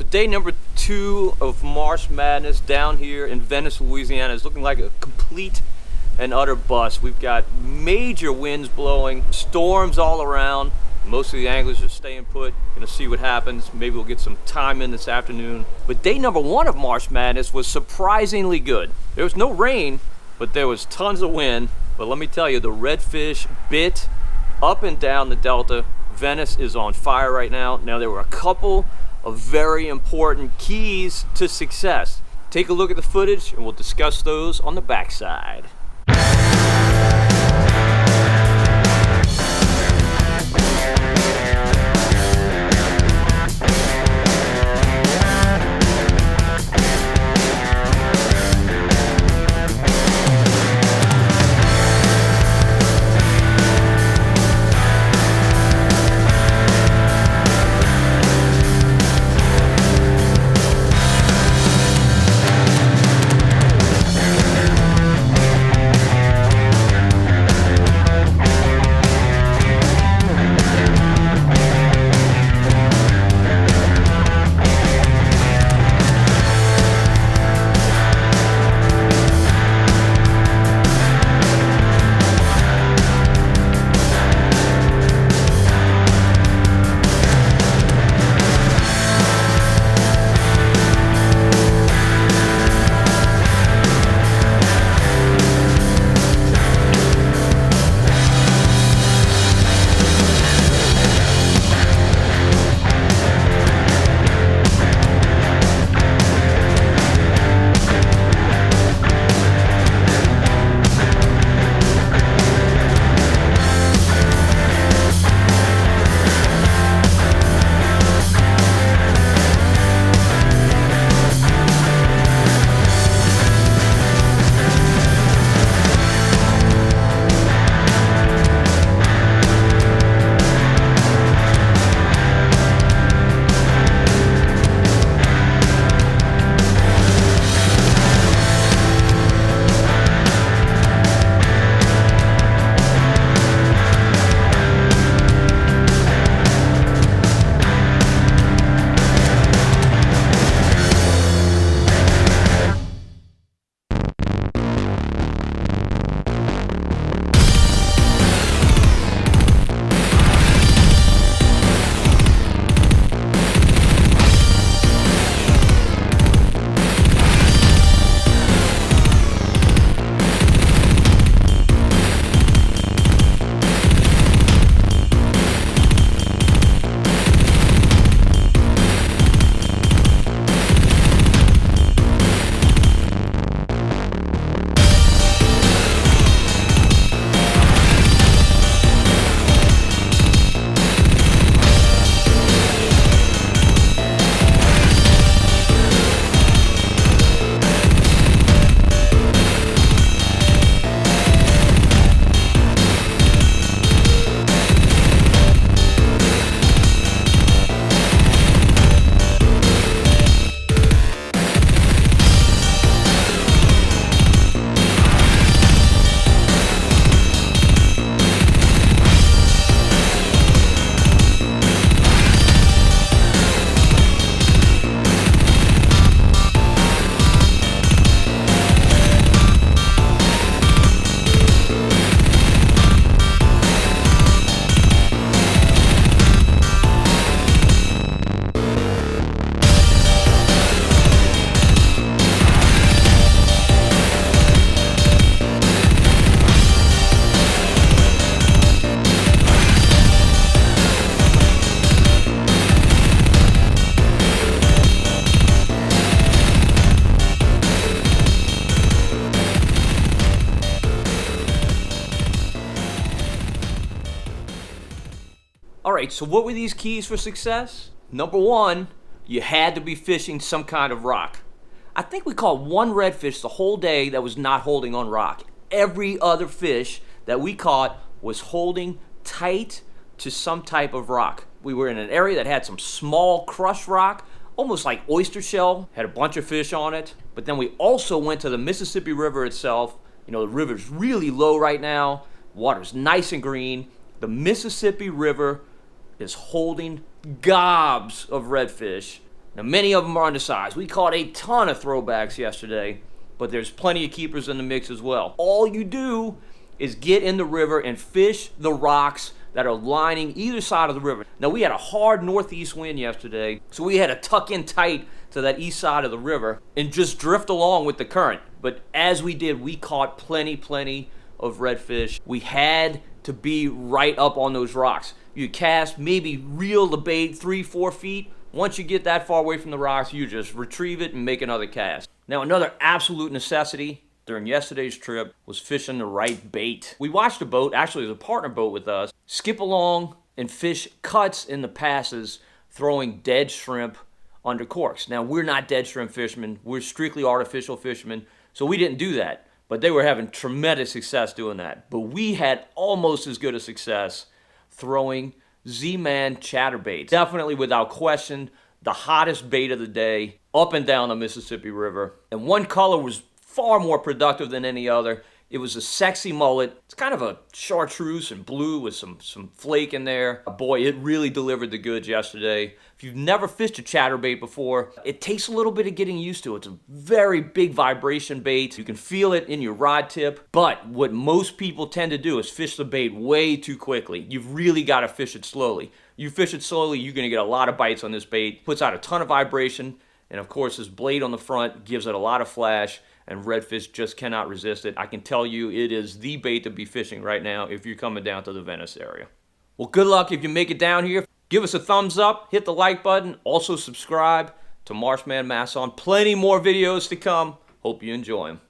So day number 2 of Marsh Madness down here in Venice, Louisiana is looking like a complete and utter bust. We've got major winds blowing, storms all around. Most of the anglers are staying put, gonna see what happens. Maybe we'll get some time in this afternoon. But day number 1 of Marsh Madness was surprisingly good. There was no rain, but there was tons of wind. But let me tell you, the redfish bit up and down the Delta. Venice is on fire right now. Now, there were a couple of very important keys to success. Take a look at the footage and we'll discuss those on the backside. Alright, so what were these keys for success? Number 1, you had to be fishing some kind of rock. I think we caught one redfish the whole day that was not holding on rock. Every other fish that we caught was holding tight to some type of rock. We were in an area that had some small crushed rock, almost like oyster shell, had a bunch of fish on it. But then we also went to the Mississippi River itself. You know, the river's really low right now. Water's nice and green. The Mississippi River is holding gobs of redfish. Now, many of them are undersized. We caught a ton of throwbacks yesterday, but there's plenty of keepers in the mix as well. All you do is get in the river and fish the rocks that are lining either side of the river. Now, we had a hard northeast wind yesterday, so we had to tuck in tight to that east side of the river and just drift along with the current. But as we did, we caught plenty of redfish. We had to be right up on those rocks. You cast, maybe reel the bait 3-4 feet. Once you get that far away from the rocks, you just retrieve it and make another cast. Now, another absolute necessity during yesterday's trip was fishing the right bait. We watched a boat, actually it was a partner boat with us, skip along and fish cuts in the passes, throwing dead shrimp under corks. Now, we're not dead shrimp fishermen. We're strictly artificial fishermen, so we didn't do that. But they were having tremendous success doing that. But we had almost as good a success throwing ZMan Chatterbait. Definitely, without question, the hottest bait of the day up and down the Mississippi River. And one color was far more productive than any other. It was a sexy mullet. It's kind of a chartreuse and blue with some flake in there. Boy, it really delivered the goods yesterday. If you've never fished a chatterbait before, it takes a little bit of getting used to. It's a very big vibration bait. You can feel it in your rod tip. But what most people tend to do is fish the bait way too quickly. You've really got to fish it slowly. You fish it slowly, you're going to get a lot of bites on this bait. Puts out a ton of vibration. And of course, this blade on the front gives it a lot of flash. And redfish just cannot resist it. I can tell you it is the bait to be fishing right now if you're coming down to the Venice area. Well, good luck if you make it down here. Give us a thumbs up, hit the like button, also subscribe to Marshman Masson. Plenty more videos to come. Hope you enjoy them.